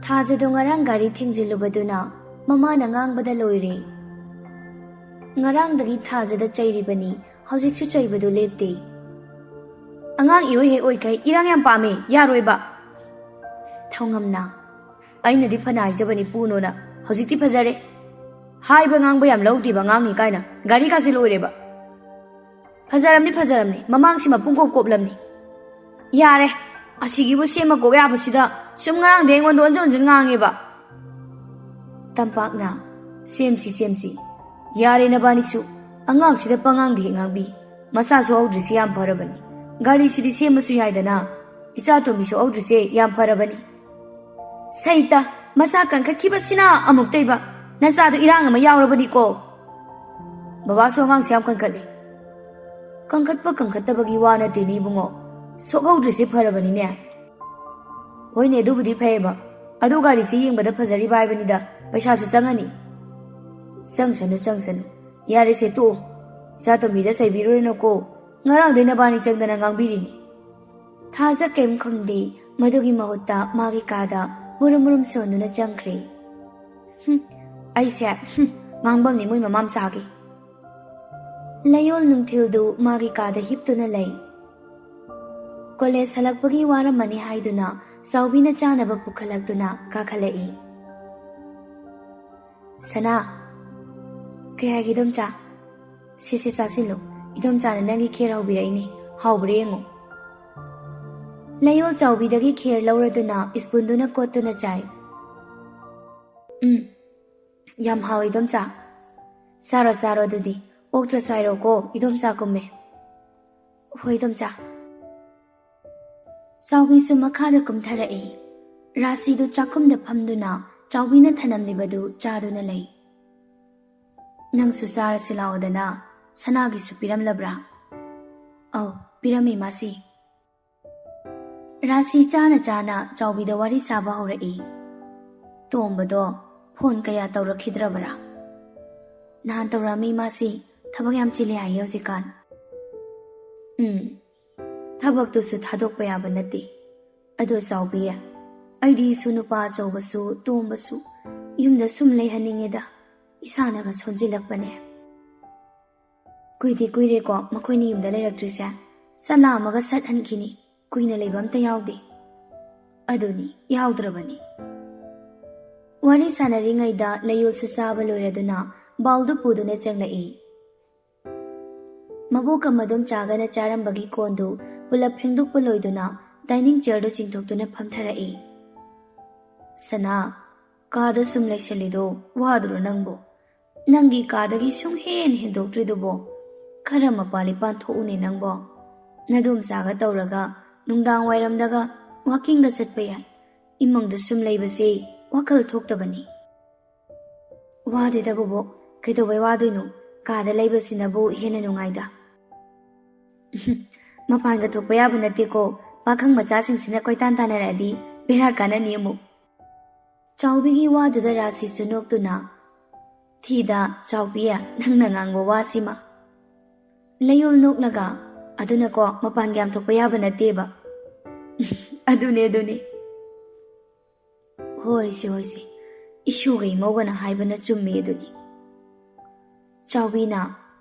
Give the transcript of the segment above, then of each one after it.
ꯊꯥꯖꯗꯣ ꯉꯔꯥꯡ ꯒꯥꯔꯤ ꯊꯦꯡꯖꯤꯜꯂꯨꯕꯗꯨꯅ ꯃꯃꯥꯅ ꯉꯥꯡꯕꯗ ꯂꯣꯏꯔꯦ꯫ ꯉꯔꯥꯡꯗꯒꯤ ꯊꯥꯖꯗ ꯆꯩꯔꯤꯕꯅꯤ, ꯍꯧꯖꯤꯛꯁꯨ ꯆꯩꯕꯗꯨ ꯂꯦꯞꯇꯦ꯫ ꯑꯉꯥꯡ ꯏꯑꯣꯏ ꯍꯦꯛ ꯑꯣꯏꯈꯩ ꯏꯔꯥꯡ ꯌꯥꯝ ꯄꯥꯝꯃꯦ, ꯌꯥꯔꯣꯏꯕ꯫ ꯊꯧꯉꯝꯅ ꯑꯩꯅꯗꯤ ꯐꯅ ꯍꯥꯏꯖꯕꯅꯤ ꯄꯨꯅꯣꯅ, ꯍꯧꯖꯤꯛꯇꯤ ꯐꯖꯔꯦ꯫ ꯍꯥꯏꯕ ꯉꯥꯡꯕ ꯌꯥꯝ ꯂꯧꯗꯦꯕ ꯑꯉꯥꯡꯅꯤ ꯀꯥꯏꯅ, ꯒꯥꯔꯤ ꯀꯥꯁꯦ ꯂꯣꯏꯔꯦꯕ꯫ ꯐꯖꯔꯝꯅꯤ, ꯃꯃꯥꯡꯁꯤꯃ ꯄꯨꯡꯀꯣꯞ ꯀꯣꯞꯂꯝꯅꯤ꯫ ꯌꯥꯔꯦ, ꯑꯁꯤꯒꯤꯕꯨ ꯁꯦꯝꯃ ꯀꯣꯛ ꯌꯥꯕꯁꯤꯗ ꯁꯨꯝ ꯉꯔꯥꯡꯗꯩ ꯑꯩꯉꯣꯟꯗ ꯑꯣꯟꯖꯟ ꯉꯥꯡꯉꯦꯕ꯫ ꯇꯝꯄꯥꯛꯅ ꯁꯦꯝꯁꯤ, ꯌꯥꯔꯦ ꯅꯕꯥꯅꯤꯁꯨ, ꯑꯉꯥꯡꯁꯤꯗ ꯄꯉꯥꯡꯗ ꯍꯦꯛ ꯉꯥꯡꯕꯤ, ꯃꯆꯥꯁꯨ ꯍꯧꯗ꯭ꯔꯤꯁꯤ ꯌꯥꯝ ꯐꯔꯕꯅꯤ, ꯒꯥꯔꯤꯁꯤꯗꯤ ꯁꯦꯝꯃꯁꯨ ꯌꯥꯏꯗꯅ, ꯏꯆꯥꯇꯣꯝꯕꯤꯁꯨ ꯍꯧꯗ꯭ꯔꯤꯁꯦ ꯌꯥꯝ ꯐꯔꯕꯅꯤ꯫ ꯁꯩꯇ, ꯃꯆꯥ ꯀꯟꯈꯠꯈꯤꯕꯁꯤꯅ ꯑꯃꯨꯛꯇꯩꯕ, ꯅꯆꯥꯗꯣ ꯏꯔꯥꯡ ꯑꯃ ꯌꯥꯎꯔꯕꯅꯤꯀꯣ꯫ ꯕꯕꯥꯁꯨ ꯑꯉꯥꯡꯁꯦ ꯌꯥꯝ ꯀꯟꯈꯠꯂꯤ꯫ ꯀꯟꯈꯠꯄ ꯀꯟꯈꯠꯇꯕꯒꯤ ꯋꯥ ꯅꯠꯇꯦꯅꯦ ꯏꯕꯨꯡꯉꯣ, ꯁꯣꯛꯍꯧꯗ꯭ꯔꯤꯁꯤ ꯐꯔꯕꯅꯤꯅꯦ꯫ ꯍꯣꯏꯅꯦ ꯑꯗꯨꯕꯨꯗꯤ ꯐꯩꯌꯦꯕ, ꯑꯗꯨ ꯒꯥꯔꯤꯁꯤ ꯌꯦꯡꯕꯗ ꯐꯖꯔꯤꯕ ꯍꯥꯏꯕꯅꯤꯗ, ꯄꯩꯁꯥꯁꯨ ꯆꯪꯉꯅꯤ꯫ ꯆꯪꯁꯅꯨ, ꯌꯥꯔꯦꯁꯦ ꯇꯣꯛꯑꯣ, ꯏꯆꯥꯇꯣꯝꯕꯤꯗ ꯆꯩꯕꯤꯔꯨꯔꯅꯨꯀꯣ, ꯉꯔꯥꯡꯗꯩ ꯅꯕꯥꯅꯤ ꯆꯪꯗꯅ ꯉꯥꯡꯕꯤꯔꯤꯅꯤ꯫ ꯊꯥꯖ ꯀꯩꯝ ꯈꯨꯝꯗꯦ, ꯃꯗꯨꯒꯤ ꯃꯍꯨꯠꯇ ꯃꯥꯒꯤ ꯀꯥꯗ ꯃꯨꯔꯨꯝ ꯁꯣꯟꯗꯨꯅ ꯆꯪꯈ꯭ꯔꯦ꯫ ꯑꯩꯁꯦ ꯉꯥꯡꯕꯝꯅꯤ ꯃꯣꯏ ꯃꯃꯥ ꯃꯆꯥꯒꯤ꯫ ꯂꯩꯌꯣꯜ ꯅꯨꯡꯊꯤꯜꯗꯨ ꯃꯥꯒꯤ ꯀꯥꯗ ꯍꯤꯞꯇꯨꯅ ꯂꯩ꯫ ꯀꯣꯂꯦꯖ ꯍꯜꯂꯛꯄꯒꯤ ꯋꯥꯔꯝꯃꯅꯤ ꯍꯥꯏꯗꯨꯅ ꯆꯥꯎꯕꯤꯅ ꯆꯥꯅꯕ ꯄꯨꯈꯠꯂꯛꯇꯨꯅ ꯀꯥꯈꯠꯂꯛꯏ꯫ ꯁꯅꯥ, ꯀꯩ ꯍꯥꯏꯒꯦ ꯏꯗꯣꯝꯆꯥ? ꯁꯦ ꯆꯥꯁꯤꯜꯂꯨ, ꯏꯗꯣꯝꯆꯥꯅ ꯅꯪꯒꯤ ꯈꯦꯔ ꯍꯧꯕꯤꯔꯛꯏꯅꯤ, ꯍꯥꯎꯕ꯭ꯔꯥ ꯌꯦꯡꯉꯨ꯫ ꯂꯩꯌꯣꯜ ꯆꯥꯎꯕꯤꯗꯒꯤ ꯈꯦꯔ ꯂꯧꯔꯗꯨꯅ ꯏꯁꯄꯨꯟꯗꯨꯅ ꯀꯣꯠꯇꯨꯅ ꯆꯥꯏ꯫ ꯌꯥꯝ ꯍꯥꯎꯏ ꯏꯗꯣꯝꯆꯥ꯫ ꯆꯥꯔꯣ ꯑꯗꯨꯗꯤ, ꯑꯣꯛꯇ꯭ꯔꯁꯨ ꯍꯥꯏꯔꯛꯑꯣꯀꯣ, ꯏꯗꯣꯝꯆꯥ ꯀꯨꯝꯃꯦ꯫ ꯍꯣꯏ ꯏꯗꯣꯝꯆꯥ꯫ ꯆꯥꯎꯕꯤꯁꯨ ꯃꯈꯥꯗ ꯀꯨꯝꯊꯔꯛꯏ꯫ ꯔꯥꯁꯤꯗꯨ ꯆꯥꯛꯈꯨꯝꯗ ꯐꯝꯗꯨꯅ ꯆꯥꯎꯕꯤꯅ ꯊꯅꯝꯂꯤꯕꯗꯨ ꯆꯥꯗꯨꯅ ꯂꯩ꯫ ꯅꯪꯁꯨ ꯆꯥꯔꯁꯤ ꯂꯥꯛꯑꯣꯗꯅ, ꯁꯅꯥꯒꯤꯁꯨ ꯄꯤꯔꯝꯂꯕ꯭ꯔꯥ? ꯑꯧ, ꯄꯤꯔꯝꯃꯤ ꯃꯥꯁꯤ꯫ ꯔꯥꯁꯤ ꯆꯥꯅ ꯆꯥꯎꯕꯤꯗ ꯋꯥꯔꯤ ꯁꯥꯕ ꯍꯧꯔꯛꯏ꯫ ꯇꯣꯝꯕꯗꯣ ꯐꯣꯟ ꯀꯌꯥ ꯇꯧꯔꯛꯈꯤꯗ꯭ꯔꯕ꯭ꯔꯥ? ꯅꯍꯥꯟ ꯇꯧꯔꯛꯑꯝꯃꯤ ꯃꯥꯁꯤ, ꯊꯕꯛ ꯌꯥꯝ ꯆꯤꯜꯂꯦ ꯍꯥꯏꯌꯦ ꯍꯧꯖꯤꯛꯀꯥꯟ꯫ ꯊꯕꯛꯇꯨꯁꯨ ꯊꯥꯗꯣꯛꯄ ꯌꯥꯕ ꯅꯠꯇꯦ꯫ ꯑꯗꯣ ꯆꯥꯎꯕꯤ, ꯑꯩꯗꯤ ꯏꯁꯨ ꯅꯨꯄꯥ ꯑꯆꯧꯕꯁꯨ ꯇꯣꯝꯕꯁꯨ ꯌꯨꯝꯗ ꯁꯨꯝ ꯂꯩꯍꯟꯅꯤꯡꯉꯦꯗ, ꯏꯁꯥꯅꯒ ꯁꯣꯟꯖꯤꯜꯂꯛꯄꯅꯦ꯫ ꯀꯨꯏꯗꯤ ꯀꯨꯏꯔꯦꯀꯣ ꯃꯈꯣꯏꯅꯤ ꯌꯨꯝꯗ ꯂꯩꯔꯛꯇ꯭ꯔꯤꯁꯦ, ꯆꯠꯂꯥ ꯑꯃꯒ ꯁꯠ ꯍꯟꯈꯤꯅꯤ, ꯀꯨꯏꯅ ꯂꯩꯕ ꯑꯝꯇ ꯌꯥꯎꯗꯦ꯫ ꯑꯗꯨꯅꯤ, ꯌꯥꯎꯗ꯭ꯔꯕꯅꯤ꯫ ꯋꯥꯔꯤ ꯁꯥꯟꯅꯔꯤꯉꯩꯗ ꯂꯩꯌꯣꯜꯁꯨ ꯆꯥꯕ ꯂꯣꯏꯔꯗꯨꯅ ꯕꯥꯎꯜꯗꯨ ꯄꯨꯗꯨꯅ ꯆꯪꯂꯛꯏ꯫ ꯃꯕꯣꯛꯀ ꯃꯗꯣꯝꯆꯥꯒꯅ ꯆꯥꯔꯝꯕꯒꯤ ꯀꯣꯟꯗꯨ ꯄꯨꯂꯞ ꯐꯦꯡꯗꯣꯛꯄ ꯂꯣꯏꯗꯨꯅ ꯗꯥꯏꯅꯤꯡ ꯆꯤꯌꯔꯗꯨ ꯆꯤꯡꯊꯣꯛꯇꯨꯅ ꯐꯝꯊꯔꯛꯏ꯫ ꯁꯅꯥ, ꯀꯥꯗ ꯁꯨꯝ ꯂꯩꯁꯜꯂꯤꯗꯣ ꯋꯥꯗ꯭ꯔꯣ ꯅꯪꯕꯣ? ꯅꯪꯒꯤ ꯀꯥꯗꯒꯤ ꯁꯨꯡꯍꯦꯟ ꯍꯦꯟꯗꯣꯛꯇ꯭ꯔꯤꯗꯨꯕꯣ? ꯈꯔ ꯃꯄꯥꯟ ꯂꯤꯄꯥꯟ ꯊꯣꯛꯎꯅꯦ ꯅꯪꯕꯣ꯫ ꯅꯗꯣꯝꯆꯥꯒ ꯇꯧꯔꯒ ꯅꯨꯡꯗꯥꯡ ꯋꯥꯏꯔꯝꯗꯒ ꯋꯥꯀꯤꯡꯒ ꯆꯠꯄ ꯌꯥꯏ꯫ ꯏꯃꯨꯡꯗ ꯁꯨꯝ ꯂꯩꯕꯁꯦ ꯋꯥꯈꯜ ꯊꯣꯛꯇꯕꯅꯤ꯫ ꯋꯥꯗꯦꯗ ꯕꯣꯕꯣꯛ, ꯀꯩꯗꯧꯕꯩ ꯋꯥꯗꯣꯏꯅꯣ? ꯀꯥꯗ ꯂꯩꯕꯁꯤꯅꯕꯨ ꯍꯦꯟꯅ ꯅꯨꯡꯉꯥꯏꯗ꯫ ꯃꯄꯥꯟꯒ ꯊꯣꯛꯄ ꯌꯥꯕ ꯅꯠꯇꯦꯀꯣ, ꯄꯥꯈꯪ ꯃꯆꯥꯁꯤꯡꯁꯤꯅ ꯀꯣꯏꯇꯥꯟ ꯇꯥꯟꯅꯔꯛꯑꯗꯤ ꯕꯦꯔꯥ ꯀꯥꯟꯅꯅꯤ ꯑꯃꯨꯛ꯫ ꯆꯥꯎꯕꯤꯒꯤ ꯋꯥꯗꯨꯗ ꯔꯥꯁꯤꯁꯨ ꯅꯣꯛꯇꯨꯅ, ꯊꯤꯗ ꯆꯥꯎꯕꯤ, ꯅꯪꯅ ꯉꯥꯡꯕ ꯋꯥꯁꯤꯃ꯫ ꯂꯩꯌꯣꯜ ꯅꯣꯛꯂꯒ, ꯑꯗꯨꯅꯀꯣ ꯃꯄꯥꯟꯒ ꯌꯥꯝ ꯊꯣꯛꯄ ꯌꯥꯕ ꯅꯠꯇꯦꯕ꯫ ꯑꯗꯨꯅꯦ꯫ ꯍꯣꯏꯁꯦ, ꯏꯁꯨꯒ ꯏꯃꯧꯒꯅ ꯍꯥꯏꯕꯅ ꯆꯨꯝꯃꯦ ꯑꯗꯨꯅꯤ꯫ ꯆꯥꯎꯕꯤꯅ,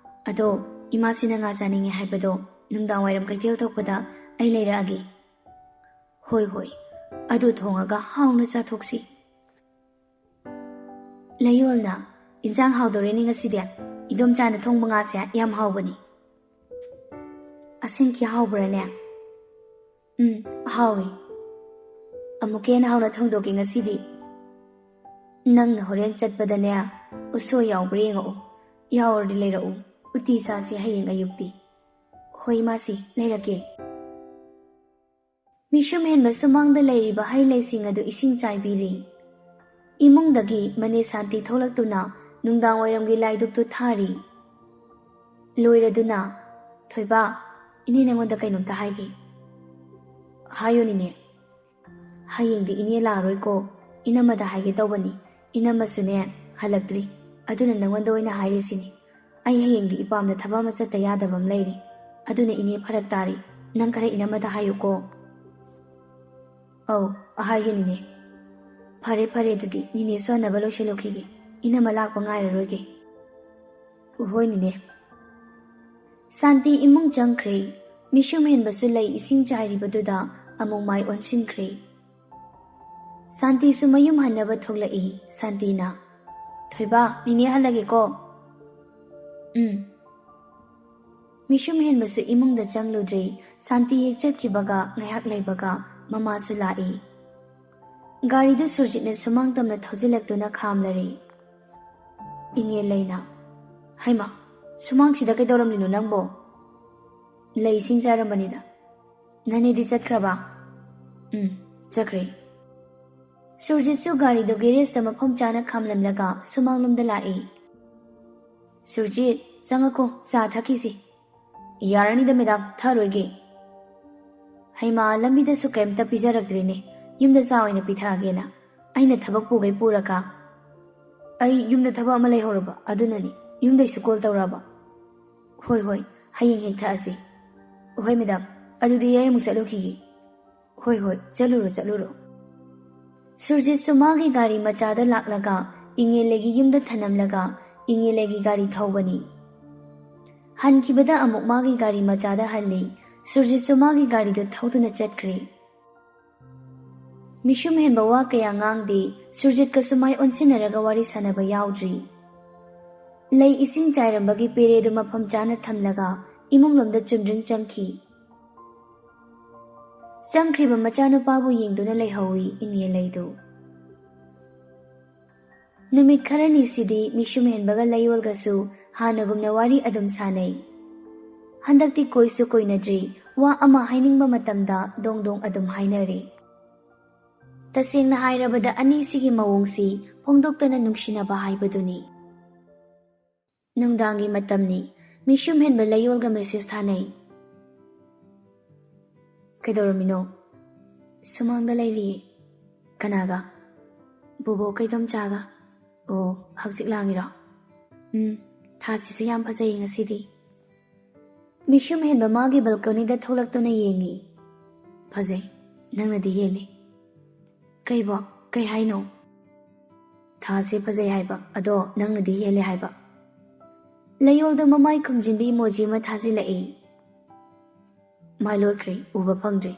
ꯑꯗꯣ ꯏꯃꯥꯁꯤꯅ ꯉꯥ ꯆꯥꯅꯤꯡꯉꯦ ꯍꯥꯏꯕꯗꯣ ꯅꯨꯡꯗꯥꯡ ꯋꯥꯏꯔꯝ ꯀꯩꯊꯦꯜ ꯊꯣꯛꯄꯗ ꯑꯩ ꯂꯩꯔꯛꯑꯒꯦ꯫ ꯍꯣꯏ, ꯑꯗꯨ ꯊꯣꯡꯉꯒ ꯍꯥꯎꯅ ꯆꯥꯊꯣꯛꯁꯤ꯫ ꯂꯩꯌꯣꯜꯅ, ꯏꯟꯖꯥꯡ ꯍꯥꯎꯗꯣꯔꯦꯅꯦ ꯉꯁꯤꯗꯤ, ꯏꯗꯣꯝꯆꯥꯅ ꯊꯣꯡꯕ ꯉꯥꯁꯦ ꯌꯥꯝ ꯍꯥꯎꯕꯅꯤ꯫ ꯑꯁꯦꯡꯀꯤ ꯍꯥꯎꯕ꯭ꯔꯥꯅꯦ? ꯍꯥꯎꯏ꯫ ꯑꯃꯨꯛꯀ ꯍꯦꯟꯅ ꯍꯥꯎꯅ ꯊꯣꯡꯗꯣꯛꯀꯦ ꯉꯁꯤꯗꯤ꯫ ꯅꯪꯅ ꯍꯣꯔꯦꯟ ꯆꯠꯄꯗꯅꯦ, ꯎꯁꯣꯏ ꯌꯥꯎꯕ꯭ꯔꯥ ꯌꯦꯡꯉꯛꯎ, ꯌꯥꯎꯔꯗꯤ ꯂꯩꯔꯛꯎ, ꯎꯇꯤ ꯆꯥꯁꯤ ꯍꯌꯦꯡ ꯑꯌꯨꯛꯇꯤ꯫ ꯍꯣꯏ ꯃꯥꯁꯤ, ꯂꯩꯔꯛꯀꯦ꯫ ꯃꯤꯁꯨꯝ ꯍꯦꯟꯕ ꯁꯨꯃꯥꯡꯗ ꯂꯩꯔꯤꯕ ꯍꯩ ꯂꯩꯁꯤꯡ ꯑꯗꯨ ꯏꯁꯤꯡ ꯆꯥꯏꯕꯤꯔꯤ꯫ ꯏꯃꯨꯡꯗꯒꯤ ꯃꯅꯦ ꯁꯥꯟꯇꯤ ꯊꯣꯛꯂꯛꯇꯨꯅ ꯅꯨꯡꯗꯥꯡ ꯋꯥꯏꯔꯝꯒꯤ ꯂꯥꯏꯗꯨꯛꯇꯨ ꯊꯥꯔꯤ꯫ ꯂꯣꯏꯔꯗꯨꯅ, ꯊꯣꯏꯕ, ꯏꯅꯦ ꯅꯉꯣꯟꯗ ꯀꯩꯅꯣꯝꯇ ꯍꯥꯏꯒꯦ꯫ ꯍꯥꯏꯌꯨꯅꯤꯅꯦ꯫ ꯍꯌꯦꯡꯗꯤ ꯏꯅꯦ ꯂꯥꯛꯑꯔꯣꯏꯀꯣ, ꯏꯅꯝꯃꯗ ꯍꯥꯏꯒꯦ ꯇꯧꯕꯅꯤ, ꯏꯅꯝꯃꯁꯨꯅꯦ ꯍꯜꯂꯛꯇ꯭ꯔꯤ, ꯑꯗꯨꯅ ꯅꯉꯣꯟꯗ ꯑꯣꯏꯅ ꯍꯥꯏꯔꯤꯁꯤꯅꯤ꯫ ꯑꯩ ꯍꯌꯦꯡꯗꯤ ꯏꯄꯥꯝꯗ ꯊꯕꯛ ꯑꯃ ꯆꯠꯇ ꯌꯥꯗꯕ ꯑꯃ ꯂꯩꯔꯤ, ꯑꯗꯨꯅ ꯏꯅꯦ ꯐꯔꯛ ꯇꯥꯔꯤ, ꯅꯪ ꯈꯔ ꯏꯅꯝꯃꯗ ꯍꯥꯏꯌꯨꯀꯣ꯫ ꯑꯧ, ꯍꯥꯏꯒꯦꯅꯤꯅꯦ꯫ ꯐꯔꯦ ꯐꯔꯦ ꯑꯗꯨꯗꯤ ꯅꯤꯅꯦ ꯁꯣꯟꯅꯕ ꯂꯣꯏꯁꯤꯜꯂꯨꯈꯤꯒꯦ ꯏꯅꯝꯃ ꯂꯥꯛꯄ ꯉꯥꯏꯔꯔꯣꯏꯒꯦ ꯍꯣꯏ ꯅꯤꯅꯦ ꯁꯥꯟꯇꯤ ꯏꯃꯨꯡ ꯆꯪꯈ꯭ꯔꯦ ꯃꯤꯁꯨꯝ ꯍꯦꯟꯕꯁꯨ ꯂꯩ ꯏꯁꯤꯡ ꯆꯥꯏꯔꯤꯕꯗꯨꯗ ꯑꯃꯨꯛ ꯃꯥꯏ ꯑꯣꯟꯁꯤꯟꯈ꯭ꯔꯦ ꯁꯥꯟꯇꯤꯁꯨ ꯃꯌꯨꯝ ꯍꯟꯅꯕ ꯊꯣꯛꯂꯛꯏ ꯁꯥꯟꯇꯤꯅ ꯊꯣꯏꯕ ꯅꯤꯅꯦ ꯍꯜꯂꯒꯦꯀꯣ ꯃꯤꯁꯨꯝ ꯍꯦꯟꯕꯁꯨ ꯏꯃꯨꯡꯗ ꯆꯪꯂꯨꯗ꯭ꯔꯦ ꯁꯥꯟꯇꯤ ꯍꯦꯛ ꯆꯠꯈꯤꯕꯒ ꯉꯥꯏꯍꯥꯛ ꯂꯩꯕꯒ ꯃꯃꯥꯁꯨ ꯂꯥꯛꯏ ꯒꯥꯔꯤꯗꯨ ꯁꯨꯔꯖꯤꯠꯅ ꯁꯨꯃꯥꯡ ꯇꯝꯅ ꯊꯧꯖꯤꯜꯂꯛꯇꯨꯅ ꯈꯥꯝꯂꯔꯦ ꯏꯉꯦꯜ ꯂꯩꯅ ꯍꯩꯃꯥ ꯁꯨꯃꯥꯡꯁꯤꯗ ꯀꯩꯗꯧꯔꯝꯂꯤꯅꯣ ꯅꯪꯕꯣ ꯂꯩ ꯏꯁꯤꯡ ꯆꯥꯏꯔꯝꯕꯅꯤꯗ ꯅꯅꯦꯗꯤ ꯆꯠꯈ꯭ꯔꯕ ꯆꯠꯈ꯭ꯔꯦ ꯁꯨꯔꯖꯤꯠꯁꯨ ꯒꯥꯔꯤꯗꯨ ꯒꯦꯔꯦꯖꯇ ꯃꯐꯝ ꯆꯥꯅ ꯈꯥꯝꯂꯝꯂꯒ ꯁꯨꯃꯥꯡꯂꯣꯝꯗ ꯂꯥꯛꯏ ꯁꯨꯔꯖꯤꯠ ꯆꯪꯉꯛꯀꯣ ꯆꯥ ꯊꯛꯈꯤꯁꯤ ꯌꯥꯔꯅꯤꯗ ꯃꯦꯗꯥꯝ ꯊꯛꯑꯔꯣꯏꯒꯦ ꯍꯩꯃꯥ ꯂꯝꯕꯤꯗꯁꯨ ꯀꯩꯝꯇ ꯄꯤꯖꯔꯛꯇ꯭ꯔꯤꯅꯦ ꯌꯨꯝꯗ ꯆꯥ ꯑꯣꯏꯅ ꯄꯤꯊꯛꯑꯒꯦꯅ ꯑꯩꯅ ꯊꯕꯛ ꯄꯨꯒꯩ ꯄꯨꯔꯒ ꯑꯩ ꯌꯨꯝꯗ ꯊꯕꯛ ꯑꯃ ꯂꯩꯍꯧꯔꯕ ꯑꯗꯨꯅꯅꯤ ꯌꯨꯝꯗꯩꯁꯨ ꯀꯣꯜ ꯇꯧꯔꯛꯑꯕ ꯍꯣꯏ ꯍꯌꯦꯡ ꯍꯦꯛ ꯊꯛꯑꯁꯤ ꯍꯣꯏ ꯃꯦꯗꯥꯝ ꯑꯗꯨꯗꯤ ꯑꯩ ꯑꯃꯨꯛ ꯆꯠꯂꯨꯈꯤꯒꯦ ꯍꯣꯏ ꯆꯠꯂꯨꯔꯣ ꯁꯨꯔꯖꯤꯠꯁꯨ ꯃꯥꯒꯤ ꯒꯥꯔꯤ ꯃꯆꯥꯗ ꯂꯥꯛꯂꯒ ꯏꯉꯦꯜꯂꯩꯒꯤ ꯌꯨꯝꯗ ꯊꯅꯝꯂꯒ ꯏꯉꯦꯜꯂꯩꯒꯤ ꯒꯥꯔꯤ ꯊꯧꯕꯅꯤ ꯍꯟꯈꯤꯕꯗ ꯑꯃꯨꯛ ꯃꯥꯒꯤ ꯒꯥꯔꯤ ꯃꯆꯥꯗ ꯍꯜꯂꯤ ꯁꯨꯔꯖꯤꯠꯁꯨ ꯃꯥꯒꯤ ꯒꯥꯔꯤꯗꯨ ꯊꯧꯗꯨꯅ ꯆꯠꯈ꯭ꯔꯦ ꯃꯤꯁꯨꯝ ꯍꯦꯟꯕ ꯋꯥ ꯀꯌꯥ ꯉꯥꯡꯗꯦ ꯁꯨꯔꯖꯤꯠꯀꯁꯨ ꯃꯥꯏ ꯑꯣꯟꯁꯤꯟꯅꯔꯒ ꯋꯥꯔꯤ ꯁꯥꯟꯅꯕ ꯌꯥꯎꯗ꯭ꯔꯤ ꯂꯩ ꯏꯁꯤꯡ ꯆꯥꯏꯔꯝꯕꯒꯤ ꯄꯦꯔꯦꯗꯨ ꯃꯐꯝ ꯆꯥꯅ ꯊꯝꯂꯒ ꯏꯃꯨꯡꯂꯣꯝꯗ ꯆꯨꯝꯗ꯭ꯔꯤꯡ ꯆꯪꯈꯤ ꯆꯪꯈ꯭ꯔꯤꯕ ꯃꯆꯥꯅꯨꯄꯥꯕꯨ ꯌꯦꯡꯗꯨꯅ ꯂꯩꯍꯧꯏ ꯏꯉꯦꯜꯂꯩꯗꯨ ꯅꯨꯃꯤꯠ ꯈꯔꯅꯤꯁꯤꯗꯤ ꯃꯤꯁꯨꯝ ꯍꯦꯟꯕꯒ ꯂꯩꯌꯣꯜꯒꯁꯨ ꯍꯥꯟꯅꯒꯨꯝꯅ ꯋꯥꯔꯤ ꯑꯗꯨꯝ ꯁꯥꯟꯅꯩ ꯍꯟꯗꯛꯇꯤ ꯀꯣꯏꯁꯨ ꯀꯣꯏꯅꯗ꯭ꯔꯤ ꯋꯥ ꯑꯃ ꯍꯥꯏꯅꯤꯡꯕ ꯃꯇꯝꯗ ꯗꯣꯡ ꯗꯣꯡ ꯑꯗꯨꯝ ꯍꯥꯏꯅꯔꯦ ꯇꯁꯦꯡꯅ ꯍꯥꯏꯔꯕꯗ ꯑꯅꯤꯁꯤꯒꯤ ꯃꯑꯣꯡꯁꯤ ꯐꯣꯡꯗꯣꯛꯇꯅ ꯅꯨꯡꯁꯤꯅꯕ ꯍꯥꯏꯕꯗꯨꯅꯤ ꯅꯨꯡꯗꯥꯡꯒꯤ ꯃꯇꯝꯅꯤ ꯃꯤꯁꯨꯝ ꯍꯦꯟꯕ ꯂꯩꯌꯣꯜꯒ ꯃꯦꯁꯦꯖ ꯊꯥꯅꯩ ꯀꯩꯗꯧꯔꯝꯃꯤꯅꯣ ꯁꯨꯃꯥꯡꯗ ꯂꯩꯔꯤꯌꯦ ꯀꯅꯥꯒ ꯕꯣꯕꯣ ꯀꯩꯗꯣꯝꯆꯥꯒ ꯑꯣ ꯍꯛꯆꯤꯛ ꯂꯥꯡꯉꯤꯔꯣ ꯊꯥꯁꯤꯁꯨ ꯌꯥꯝ ꯐꯖꯩ ꯉꯁꯤꯗꯤ ꯃꯤꯁꯨꯝ ꯍꯦꯟꯕ ꯃꯥꯒꯤ ꯕꯜꯀꯣꯅꯤꯗ ꯊꯣꯛꯂꯛꯇꯨꯅ ꯌꯦꯡꯉꯤ ꯐꯖꯩ ꯅꯪꯅꯗꯤ ꯍꯦꯜꯂꯤ ꯀꯩꯕꯣ ꯀꯩ ꯍꯥꯏꯅꯣ ꯊꯥꯁꯦ ꯐꯖꯩ ꯍꯥꯏꯕ ꯑꯗꯣ ꯅꯪꯅꯗꯤ ꯍꯦꯜꯂꯦ ꯍꯥꯏꯕ ꯂꯩꯌꯣꯜꯗ ꯃꯃꯥꯏ ꯈꯨꯝꯖꯤꯟꯕꯤ ꯏꯃꯣꯖꯤ ꯑꯃ ꯊꯥꯖꯤꯜꯂꯛꯏ ꯃꯥꯏ ꯂꯣꯠꯈ꯭ꯔꯦ ꯎꯕ ꯐꯪꯗ꯭ꯔꯦ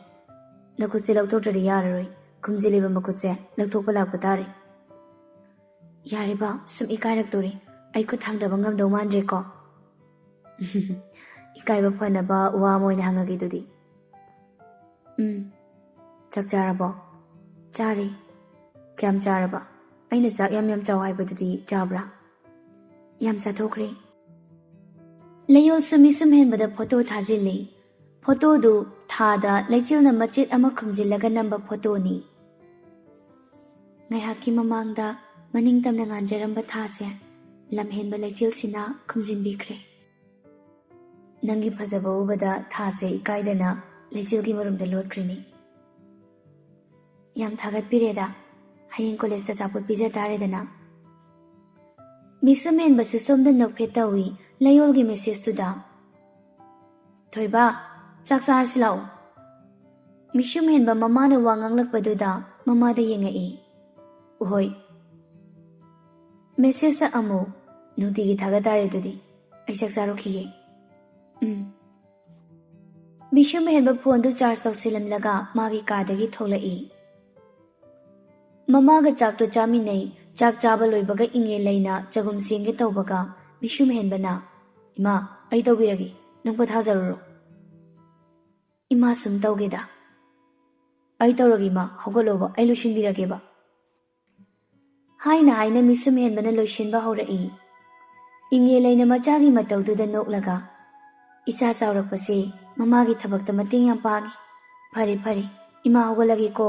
ꯅꯈꯨꯠꯁꯦ ꯂꯧꯊꯣꯛꯇ꯭ꯔꯗꯤ ꯌꯥꯔꯔꯣꯏ ꯈꯨꯝꯖꯤꯜꯂꯤꯕ ꯃꯈꯨꯠꯁꯦ ꯂꯧꯊꯣꯛꯄ ꯂꯥꯛꯄ ꯇꯥꯔꯦ ꯌꯥꯔꯦꯕ ꯁꯨꯝ ꯏꯀꯥꯏꯔꯛꯇꯣꯔꯤ ꯑꯩ ꯈꯨꯠ ꯊꯥꯡꯗꯕ ꯉꯝꯗꯧ ꯃꯥꯟꯗ꯭ꯔꯦꯀꯣ ꯏꯀꯥꯏꯕ ꯐꯅꯕ ꯋꯥ ꯑꯃ ꯑꯣꯏꯅ ꯍꯪꯉꯒꯦ ꯑꯗꯨꯗꯤ ꯆꯥꯛ ꯆꯥꯔꯕꯣ ꯆꯥꯔꯦ ꯀꯌꯥꯝ ꯆꯥꯔꯕ ꯑꯩꯅ ꯆꯥꯛ ꯌꯥꯝ ꯆꯥꯎ ꯍꯥꯏꯕꯗꯨꯗꯤ ꯆꯥꯕ꯭ꯔꯥ ꯌꯥꯝ ꯆꯥꯊꯣꯛꯈ꯭ꯔꯦ ꯂꯩꯌꯣꯜꯁꯨ ꯃꯤꯁꯨꯝ ꯍꯦꯟꯕꯗ ꯐꯣꯇꯣ ꯊꯥꯖꯤꯜꯂꯤ ꯐꯣꯇꯣꯗꯨ ꯊꯥꯗ ꯂꯩꯆꯤꯜꯅ ꯃꯆꯦꯠ ꯑꯃ ꯈꯨꯝꯖꯤꯜꯂꯒ ꯅꯝꯕ ꯐꯣꯇꯣꯅꯤ ꯉꯥꯏꯍꯥꯛꯀꯤ ꯃꯃꯥꯡꯗ ꯃꯅꯤꯡꯇꯝꯅ ꯉꯥꯟꯖꯔꯝꯕ ꯊꯥꯁꯦ ꯂꯝꯍꯦꯟꯕ ꯂꯩꯆꯤꯜꯁꯤꯅ ꯈꯨꯝꯖꯤꯟꯕꯤꯈ꯭ꯔꯦ ꯅꯪꯒꯤ ꯐꯖꯕ ꯎꯕꯗ ꯊꯥꯁꯦ ꯏꯀꯥꯏꯗꯅ ꯂꯩꯆꯤꯜꯒꯤ ꯃꯔꯨꯝꯗ ꯂꯣꯠꯈ꯭ꯔꯤꯅꯤ ꯌꯥꯝ ꯊꯥꯒꯠꯄꯤꯔꯦꯗ ꯍꯌꯦꯡ ꯀꯣꯂꯦꯖꯇ ꯑꯆꯥꯄꯣꯠ ꯄꯤꯖ ꯇꯥꯔꯦꯗꯅ ꯃꯤꯁꯨꯝ ꯍꯦꯟꯕꯁꯨ ꯁꯣꯝꯗ ꯅꯣꯛꯐꯦꯠ ꯇꯧꯏ ꯂꯩꯌꯣꯜꯒꯤ ꯃꯦꯁꯦꯖꯇꯨꯗ ꯊꯣꯏꯕ ꯆꯥꯛ ꯆꯥꯔꯁꯤ ꯂꯥꯛꯑꯣ ꯃꯤꯁꯨꯝ ꯍꯦꯟꯕ ꯃꯃꯥꯅ ꯋꯥ ꯉꯥꯡꯂꯛꯄꯗꯨꯗ ꯃꯃꯥꯗ ꯌꯦꯡꯉꯛꯏ ꯎꯍꯣꯏ ꯃꯦꯁꯦꯖꯇ ꯑꯃꯨꯛ ꯅꯨꯡꯇꯤꯒꯤ ꯊꯥꯒꯠ ꯇꯥꯔꯦ ꯑꯗꯨꯗꯤ ꯑꯩ ꯆꯥꯛ ꯆꯥꯔꯨꯈꯤꯒꯦ ꯃꯤꯁꯨꯝ ꯍꯦꯟꯕ ꯐꯣꯟꯗꯨ ꯆꯥꯔꯖ ꯇꯧꯁꯤꯜꯂꯝꯂꯒ ꯃꯥꯒꯤ ꯀꯥꯗꯒꯤ ꯊꯣꯛꯂꯛꯏ ꯃꯃꯥꯒ ꯆꯥꯛꯇꯣ ꯆꯥꯃꯤꯟꯅꯩ ꯆꯥꯛ ꯆꯥꯕ ꯂꯣꯏꯕꯒ ꯏꯉꯦꯜꯂꯩꯅ ꯆꯒꯨꯝ ꯁꯦꯡꯒꯦ ꯇꯧꯕꯒ ꯃꯤꯁꯨꯝ ꯍꯦꯟꯕꯅ ꯏꯃꯥ ꯑꯩ ꯇꯧꯕꯤꯔꯒꯦ ꯅꯪ ꯄꯣꯊꯥꯖꯔꯨꯔꯣ ꯏꯃꯥ ꯁꯨꯝ ꯇꯧꯒꯦꯗ ꯑꯩ ꯇꯧꯔꯒꯦ ꯏꯃꯥ ꯍꯧꯒꯠꯂꯣꯕ ꯑꯩ ꯂꯣꯏꯁꯤꯟꯕꯤꯔꯒꯦꯕ ꯍꯥꯏꯅ ꯃꯤꯁꯨꯝ ꯍꯦꯟꯕꯅ ꯂꯣꯏꯁꯤꯟꯕ ꯍꯧꯔꯛꯏ ꯏꯉꯦꯜꯂꯩꯅ ꯃꯆꯥꯒꯤ ꯃꯇꯧꯗꯨꯗ ꯅꯣꯛꯂꯒ ꯏꯆꯥ ꯆꯥꯎꯔꯛꯄꯁꯦ ꯃꯃꯥꯒꯤ ꯊꯕꯛꯇ ꯃꯇꯦꯡ ꯌꯥꯝ ꯄꯥꯡꯉꯤ ꯐꯔꯦ ꯏꯃꯥ ꯍꯧꯒꯠꯂꯒꯦꯀꯣ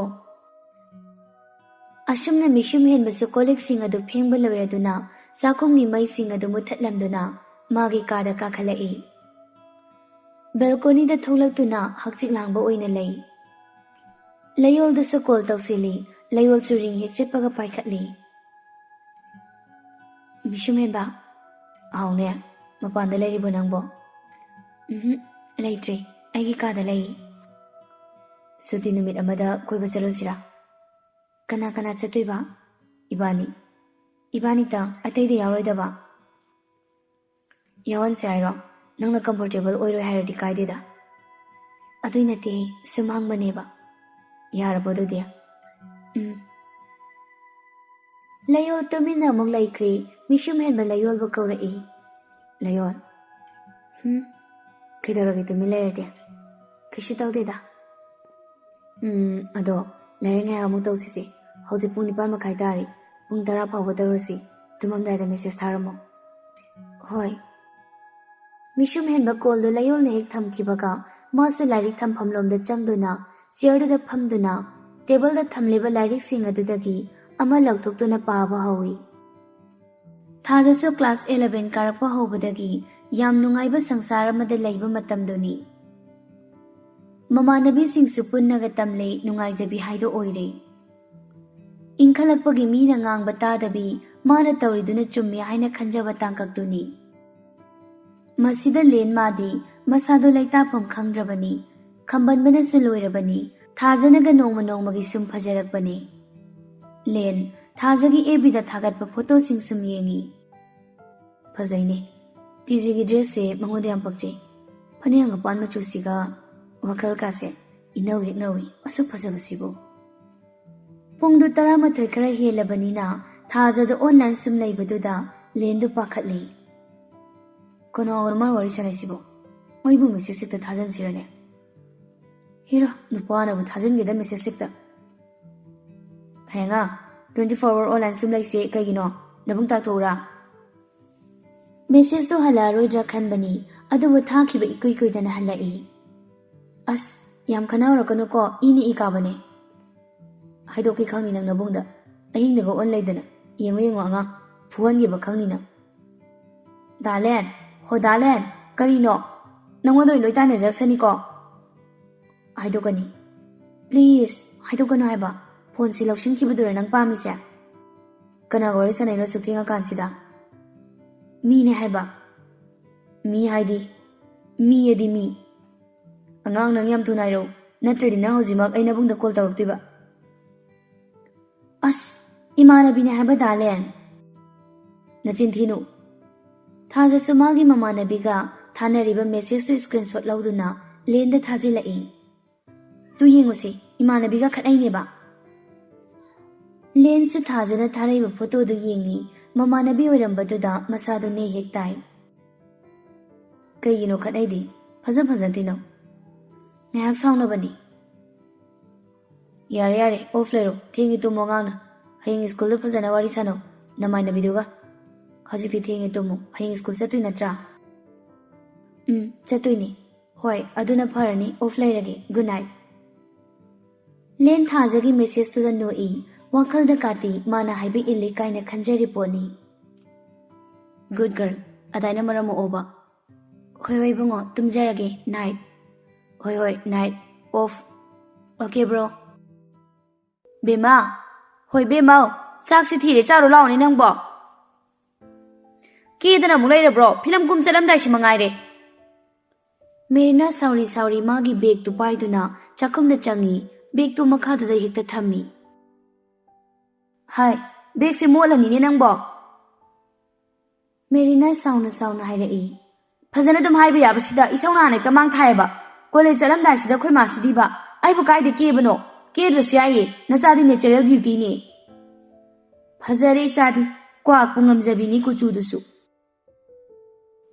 ꯑꯁꯨꯝꯅ ꯃꯤꯁꯨꯝ ꯍꯦꯟꯕꯁꯨ ꯀꯣꯜꯂꯤꯛꯁꯤꯡ ꯑꯗꯨ ꯐꯦꯡꯕ ꯂꯣꯏꯔꯗꯨꯅ ꯆꯥꯛꯈꯨꯝꯒꯤ ꯃꯩꯁꯤꯡ ꯑꯗꯨ ꯃꯨꯠꯊꯠꯂꯝꯗꯨꯅ ꯃꯥꯒꯤ ꯀꯥꯗ ꯀꯥꯈꯠꯂꯛꯏ ꯕꯦꯜꯀꯣꯅꯤꯗ ꯊꯣꯛꯂꯛꯇꯨꯅ ꯍꯛꯆꯤꯛ ꯂꯥꯡꯕ ꯑꯣꯏꯅ ꯂꯩ ꯂꯩꯌꯣꯜꯗꯁꯨ ꯀꯣꯜ ꯇꯧꯁꯤꯜꯂꯤ ꯂꯩꯌꯣꯜꯁꯨ ꯔꯤꯡ ꯍꯦꯛ ꯆꯠꯄꯒ ꯄꯥꯏꯈꯠꯂꯤ ꯃꯤꯁꯨꯝ ꯍꯦꯟꯕ ꯑꯍꯥꯎꯅꯦ ꯃꯄꯥꯟꯗ ꯂꯩꯔꯤꯕꯣ ꯅꯪꯕꯣ ꯂꯩꯇ꯭ꯔꯦ ꯑꯩꯒꯤ ꯀꯥꯗ ꯂꯩ ꯁꯨꯇꯤ ꯅꯨꯃꯤꯠ ꯑꯃꯗ ꯀꯣꯏꯕ ꯆꯠꯂꯨꯁꯤꯔꯥ Kana kana chatoiba? Ibani. Ibani tang atay di yaroidaba. Yawan si ayro, nang na comfortable oiro hairadi kaidida. Adoy nati sumhang maneba. Yarabo do dia. Layol tumina mong laikri, mishum hen ba layol ba kaurai? Layol. Kaidaragi tumi layar Kishu tau dida. Ado, layar ngay among tau sisi. Hausi pung nipan makai tari. Pung tara pa wadarusi. Tumam dada message tara mo. Hoy. Mishum hen ba kol do layol na hek tham kibaga. Masu lairik tham phamlom da chang do na. Siyar da pham do na. Table da tham leba lairik sing adudagi. Ama lagtok do na paaba hawi. Thajasu class 11 karakpa hobadagi. Yam nungayba sangsara mada layba matam do ni. Mamanabi sing supun naga tamle nungay jabi haido oire. Ingkalakpagi mi na ngang batadabi mana tawriduna chummi haina khanjaba tangkakduni. Masida len madi masado laitapam khangdrabani. Khambanbana suloirabani. Thajanaga nongma nongmagi sum phajarakbani. Len thajagi ebida thagatpa photo sing sum yengi. Phajaine. Tijigi dress se mangoda yam pakje. Phanianga pan machu siga wakal ka se inawi asu phajabasibo. Pungdu 12 khara helabanina thajada online sum laibaduda lendu pakhatli. Kono orman wari sanaisibo. Moibu message sikta thajan sirane. Hero nupana bu thajan gida message sikta. Henga 24 hour online sum laise kaigino nabung tak thora. Message to halaroidra khanbani adubu thakiba ikoi dana halai. As yam khanaurakono ko ini ikabane. Haidoki khangni nang nabungda ahing dago on laidana yengo anga phuangi ba khangni na. Dalen ho dalen karino nangodoi loita ne jaksani ko. Haidokani. Please haidokano haiba phone si laushin kibudura nang pami se. Kana gori sanai no sukhinga kansida. Mi ne haiba. Mi haidi. Mi yedi mi. Angang nang yam thunairo natradi na hojimak aina bungda call tawaktiba. As imanabi ne haiba dalen. Nachin thinu. Thaja sumagi mamanabiga thanariba message to screenshot lauduna lenda thajilai. Tu yengosi imanabiga khatai neba. Len su thajana tharaiba photo du yengi mamanabi oirambaduda masadu ne hektai. Kayino khatai di phazan tino. Ngayak saunabani. Yare offlero thengi tumo ngana haying school da phazana wari sano namaina biduga. Hajiki thengi tumo haying school chatui natra. Chatui ni. Hoi aduna pharani offlairage good night. Len thajagi message to the no e wakal da kati mana haibi illi kaina khanjari poni. Good girl adaina maramo oba. Hoi bungo tumjarage night. Hoi night off. Okay bro. Bema hoi bema chak si thire charo law ni nang bo. Ki dana mulai re bro film kum chalam dai si mangai re. Merina sauri magi bag tu pai duna chakum da changi bag tu makha du da hekta thammi. Hai bag se mola ni ne nang bo. Merina sauna hairei. Phajana dum haiba yabasida isauna ne tamang thaiba. College chalam dai sida khoi ma sidi ba. Ai bu kai de ke bano. Ke drasya ye nachadi natural beauty ni. Phajare chadi kwa pungam jabi ni kuchu dusu.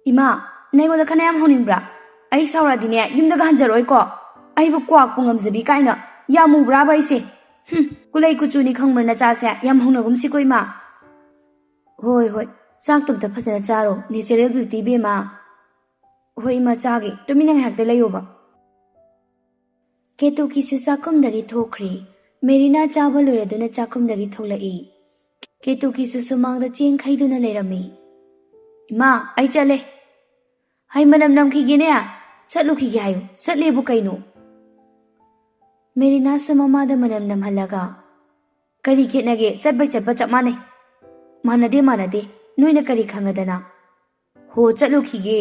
Ima nego da khanayam honingbra. Ai saura dine yumda ga hanjaroi ko. Ai bu kwa pungam jabi kaina yamu bra ba ise. Kulai kuchu ni khangmar na cha se yam honagum si koi ma. Hoi sak tum ta phajana charo natural beauty be ma. Hoi ma chagi tuminang hakte layo ba. Ketu ki su sakum dagi thokri. Merina chaba luraduna chakum dagi tholai. Ketu ki su sumang da cheng khaiduna lerami. Ma ai chale. Hai manam nam ki gine ya. Satlu ki gayo. Satle bu kaino. Merina sumama da manam nam halaga. Kari ketnage chatba chap mane. Manade. Noina kari khangadana. Ho chatlu ki ge.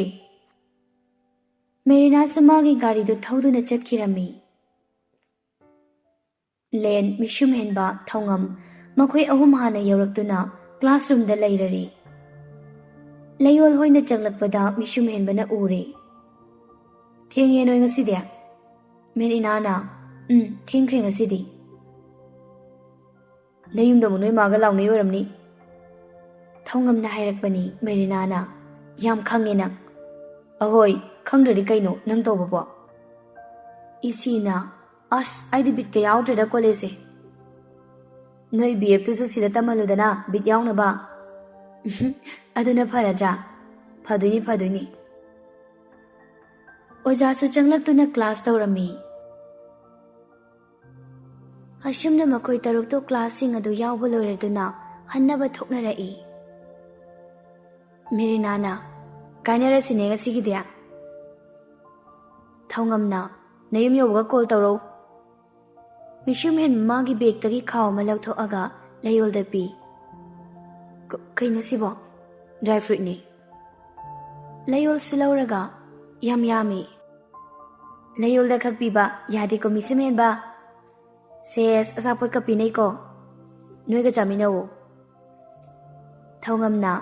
Merina sumagi gari du thauduna chatkirami. ꯂꯦꯟ, ꯃꯤꯁꯨꯝ ꯍꯦꯟꯕ, ꯊꯧꯉꯝ ꯃꯈꯣꯏ ꯑꯍꯨꯝ ꯍꯥꯟꯅ ꯌꯧꯔꯛꯇꯨꯅ ꯀ꯭ꯂꯥꯁꯔꯨꯝꯗ ꯂꯩꯔꯔꯤ꯫ ꯂꯩꯌꯣꯜ ꯍꯣꯏꯅ ꯆꯪꯂꯛꯄꯗ ꯃꯤꯁꯨꯝ ꯍꯦꯟꯕꯅ ꯎꯔꯦ꯫ ꯊꯦꯡꯉꯦ ꯅꯣꯏ ꯉꯁꯤꯗꯤ? ꯃꯦꯔꯤꯅꯥꯅ ꯊꯦꯡꯈ꯭ꯔꯦ ꯉꯁꯤꯗꯤ꯫ ꯅꯌꯨꯝꯗ ꯑꯃꯨꯛ ꯅꯣꯏ ꯃꯥꯒ ꯂꯥꯎꯅꯩ ꯑꯣꯏꯔꯝꯅꯤ꯫ ꯊꯧꯉꯝꯅ ꯍꯥꯏꯔꯛꯄꯅꯤ꯫ ꯃꯦꯔꯤꯅꯥꯅ ꯌꯥꯝ ꯈꯪꯉꯦ ꯅꯪ꯫ ꯑꯍꯣꯏ ꯈꯪꯗ꯭ꯔꯗꯤ ꯀꯩꯅꯣ ꯅꯪ ꯇꯧꯕꯕꯣ? ꯏꯁꯤꯅ ꯑꯁ ꯑꯩꯗꯤ ꯕꯤꯠꯀ ꯌꯥꯎꯗ꯭ꯔꯦꯗ ꯀꯣꯂꯦꯖꯁꯦ꯫ ꯅꯣꯏ BF ꯇꯨꯁꯨ ꯁꯤꯗ ꯇꯝꯍꯜꯂꯨꯗꯅ ꯕꯤꯠ ꯌꯥꯎꯅꯕ꯫ ꯑꯗꯨꯅ ꯐꯔꯗ꯭ꯔꯥ? ꯐꯗꯣꯏꯅꯤ꯫ ꯑꯣꯖꯥꯁꯨ ꯆꯪꯂꯛꯇꯨꯅ ꯀ꯭ꯂꯥꯁ ꯇꯧꯔꯝꯃꯤ꯫ ꯑꯁꯨꯝꯅ ꯃꯈꯣꯏ ꯇꯔꯨꯛꯇꯣ ꯀ꯭ꯂꯥꯁꯁꯤꯡ ꯑꯗꯨ ꯌꯥꯎꯕ ꯂꯣꯏꯔꯗꯨꯅ ꯍꯟꯅꯕ ꯊꯣꯛꯅꯔꯛꯏ꯫ ꯃꯦꯔꯤꯅꯥꯅ ꯀꯥꯏꯅꯔꯁꯤꯅꯦ ꯉꯁꯤꯒꯤꯗꯤ꯫ ꯊꯧꯉꯝꯅ ꯅꯌꯨꯝ ꯌꯧꯕꯒ ꯀꯣꯜ ꯇꯧꯔꯧ꯫ ꯃꯤꯁꯨꯝ ꯍꯦꯟꯕ ꯃꯥꯒꯤ ꯕꯦꯒꯇꯒꯤ ꯈꯥꯎ ꯑꯃ ꯂꯧꯊꯣꯛꯑꯒ ꯂꯩꯌꯣꯜꯗ ꯄꯤ꯫ ꯀꯩꯅꯣ ꯁꯤꯕꯣ? ꯗ꯭ꯔꯥꯏ ꯐ꯭ꯔꯨꯏꯠꯅꯤ꯫ ꯂꯩꯌꯣꯜꯁꯨ ꯂꯧꯔꯒ ꯌꯥꯝ ꯌꯥꯝꯃꯤ꯫ ꯂꯩꯌꯣꯜꯗ ꯈꯛ ꯄꯤꯕ ꯌꯥꯗꯦꯀꯣ ꯃꯤꯁꯨꯝ ꯍꯦꯟꯕ꯫ ꯁꯦꯁ ꯑꯆꯥꯄꯣꯠꯀ ꯄꯤꯅꯩꯀꯣ꯫ ꯅꯣꯏꯒ ꯆꯥꯃꯤꯟꯅꯧ꯫ ꯊꯧꯉꯝꯅ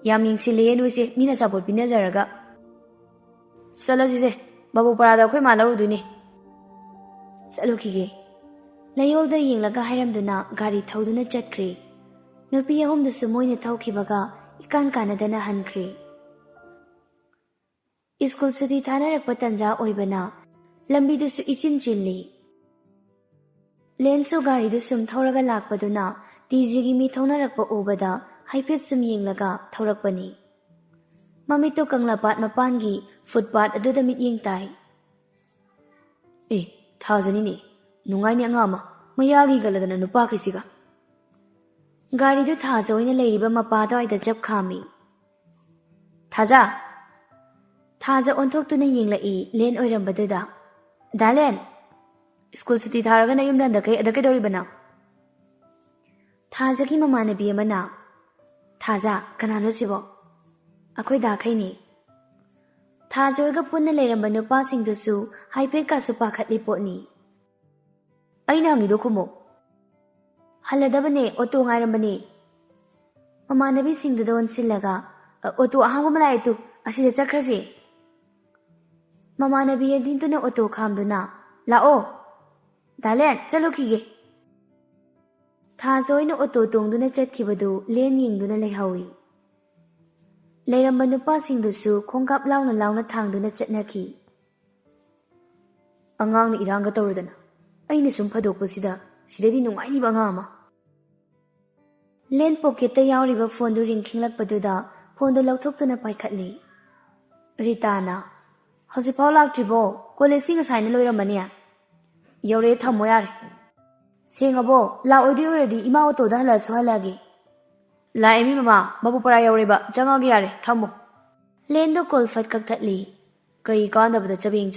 ꯌꯥꯝ ꯌꯦꯡꯁꯤꯜꯂꯦ ꯅꯣꯏꯁꯦ ꯃꯤꯅ ꯑꯆꯥꯄꯣꯠ ꯄꯤꯅꯖꯔꯒ꯫ ꯆꯠꯂꯁꯤꯁꯦ ꯕꯥꯕꯨꯄꯥꯔꯥꯗ ꯑꯩꯈꯣꯏ ꯃꯥ ꯂꯧꯔꯨꯗꯣꯏꯅꯤ꯫ ꯆꯠꯂꯨꯈꯤꯒꯦ꯫ ꯂꯩꯌꯣꯜꯗ ꯌꯦꯡꯂꯒ ꯍꯥꯏꯔꯝꯗꯨꯅ ꯒꯥꯔꯤ ꯊꯧꯗꯨꯅ ꯆꯠꯈ꯭ꯔꯦ꯫ ꯅꯨꯄꯤ ꯑꯍꯨꯝꯗꯨꯁꯨ ꯃꯣꯏꯅ ꯊꯧꯈꯤꯕꯒ ꯏꯀꯥꯟ ꯀꯥꯟꯅꯗꯅ ꯍꯟꯈ꯭ꯔꯦ꯫ ꯁ꯭ꯀꯨꯜ ꯁꯨꯇꯤ ꯊꯥꯅꯔꯛꯄ ꯇꯟꯖꯥ ꯑꯣꯏꯕꯅ ꯂꯝꯕꯤꯗꯨꯁꯨ ꯏꯆꯤꯟ ꯆꯤꯜꯂꯤ꯫ ꯂꯦꯟꯁꯨ ꯒꯥꯔꯤꯗꯨ ꯁꯨꯝ ꯊꯧꯔꯒ ꯂꯥꯛꯄꯗꯨꯅ TGꯒꯤ ꯃꯤ ꯊꯧꯅꯔꯛꯄ ꯎꯕꯗ ꯍꯥꯏꯐꯦꯠ ꯁꯨꯝ ꯌꯦꯡꯂꯒ ꯊꯧꯔꯛꯄꯅꯤ꯫ ꯃꯃꯤꯠꯇꯨ ꯀꯪꯂꯥꯄꯥꯠ ꯃꯄꯥꯟꯒꯤ ꯐꯨꯠꯄꯥꯠ ꯑꯗꯨꯗ ꯃꯤꯠꯌꯦꯡ ꯇꯥꯏ꯫ ꯊꯥꯖꯅꯤꯅꯦ ꯅꯨꯡꯉꯥꯏꯅꯤ ꯑꯉꯥꯡ ꯑꯃ ꯃꯌꯥꯒꯤ ꯒꯜꯂꯗꯅ ꯅꯨꯄꯥꯈꯩꯁꯤꯒ꯫ ꯒꯥꯔꯤꯗꯨ ꯊꯥꯖ ꯑꯣꯏꯅ ꯂꯩꯔꯤꯕ ꯃꯄꯥ ꯑꯗꯨꯋꯥꯏꯗ ꯆꯞ ꯈꯥꯝꯃꯤ꯫ ꯊꯥꯖ ꯑꯣꯟꯊꯣꯛꯇꯨꯅ ꯌꯦꯡꯂꯛꯏ ꯂꯦꯟ ꯑꯣꯏꯔꯝꯕꯗꯨꯗ꯫ ꯗꯥꯂꯦꯟ ꯁ꯭ꯀꯨꯜ ꯁꯨꯇꯤ ꯊꯥꯔꯒ ꯅꯌꯨꯝꯗ ꯍꯟꯗꯛꯈꯩ ꯑꯗ ꯀꯩꯗꯧꯔꯤꯕꯅꯣ? ꯊꯥꯖꯒꯤ ꯃꯃꯥꯟꯅꯕꯤ ꯑꯃꯅ ꯊꯥꯖ ꯀꯅꯥꯅꯣ ꯁꯤꯕꯣ? ꯑꯩꯈꯣꯏ ꯗꯥꯈꯩꯅꯤ꯫ ꯊꯥꯖꯣꯏꯒ ꯄꯨꯟꯅ ꯂꯩꯔꯝꯕ ꯅꯨꯄꯥꯁꯤꯡꯗꯨꯁꯨ ꯍꯥꯏꯐꯦꯠꯀꯁꯨ ꯄꯥꯈꯠꯂꯤ ꯄꯣꯠꯅꯤ꯫ ꯑꯩꯅ ꯍꯪꯉꯤꯗꯣ ꯈꯨꯝꯃꯣ꯫ ꯍꯜꯂꯗꯕꯅꯦ ꯑꯣꯇꯣ ꯉꯥꯏꯔꯝꯕꯅꯦ꯫ ꯃꯃꯥꯟꯅꯕꯤꯁꯤꯡꯗꯨꯗ ꯑꯣꯟꯁꯤꯜꯂꯒ ꯑꯣꯇꯣ ꯑꯍꯥꯡꯕ ꯑꯃ ꯂꯥꯛꯑꯦ ꯇꯨ ꯑꯁꯤꯗ ꯆꯠꯈ꯭ꯔꯁꯤ꯫ ꯃꯃꯥꯟꯅꯕꯤ ꯑꯅꯤꯗꯨꯅ ꯑꯣꯇꯣ ꯈꯥꯝꯗꯨꯅ ꯂꯥꯛꯑꯣ ꯗꯥꯂꯦꯟ ꯆꯠꯂꯨꯈꯤꯒꯦ꯫ ꯊꯥꯖꯣꯏꯅ ꯑꯣꯇꯣ ꯇꯣꯡꯗꯨꯅ ꯆꯠꯈꯤꯕꯗꯨ ꯂꯦꯟ ꯌꯦꯡꯗꯨꯅ ꯂꯩꯍꯧꯏ꯫ ꯂꯩꯔꯝꯕ ꯅꯨꯄꯥꯁꯤꯡꯗꯨꯁꯨ ꯈꯣꯡꯀꯥꯞ ꯂꯥꯎꯅ ꯊꯥꯡꯗꯨꯅ ꯆꯠꯅꯈꯤ꯫ ꯑꯉꯥꯡꯅ ꯏꯔꯥꯡꯒ ꯇꯧꯔꯗꯅ ꯑꯩꯅ ꯁꯨꯝ ꯐꯗꯣꯛꯄꯁꯤꯗ ꯁꯤꯗꯗꯤ ꯅꯨꯡꯉꯥꯏꯅꯤꯕ ꯑꯉꯥꯡ ꯑꯃ꯫ ꯂꯦꯟ ꯄꯣꯀꯦꯠꯇ ꯌꯥꯎꯔꯤꯕ ꯐꯣꯟꯗꯨ ꯔꯤꯡ ꯈꯤꯡꯂꯛꯄꯗꯨꯗ ꯐꯣꯟꯗꯨ ꯂꯧꯊꯣꯛꯇꯨꯅ ꯄꯥꯏꯈꯠꯂꯤ꯫ ꯔꯤꯇꯥꯅ ꯍꯧꯖꯤꯛꯐꯥꯎ ꯂꯥꯛꯇ꯭ꯔꯤꯕꯣ? ꯀꯣꯂꯦꯖꯇꯤ ꯉꯁꯥꯏꯅ ꯂꯣꯏꯔꯝꯃꯅꯤ꯫ ꯌꯧꯔꯛꯑꯦ ꯊꯝꯃꯣ ꯌꯥꯔꯦ꯫ ꯁꯦꯡꯉꯕꯣ? ꯂꯥꯛꯑꯣꯏꯗꯣꯏ ꯑꯣꯏꯔꯗꯤ ꯏꯃꯥ ꯑꯣꯇꯣꯗ ꯍꯜꯂꯛꯑꯁꯨ ꯍꯜꯂꯛꯑꯒꯦ꯫ ꯂꯥꯛꯑꯦ ꯃꯤ ꯃꯃꯥ ꯕꯥꯕꯨꯄꯥꯔꯥ ꯌꯧꯔꯦꯕ ꯆꯪꯉꯒꯦ ꯌꯥꯔꯦ ꯊꯝꯃꯣ꯫ ꯂꯦꯟꯗꯣ ꯀꯣꯜ ꯐꯠ ꯀꯛꯊꯠꯂꯤ꯫ ꯀꯩ ꯀꯥꯟꯗꯕꯗ ꯆꯕꯦꯡ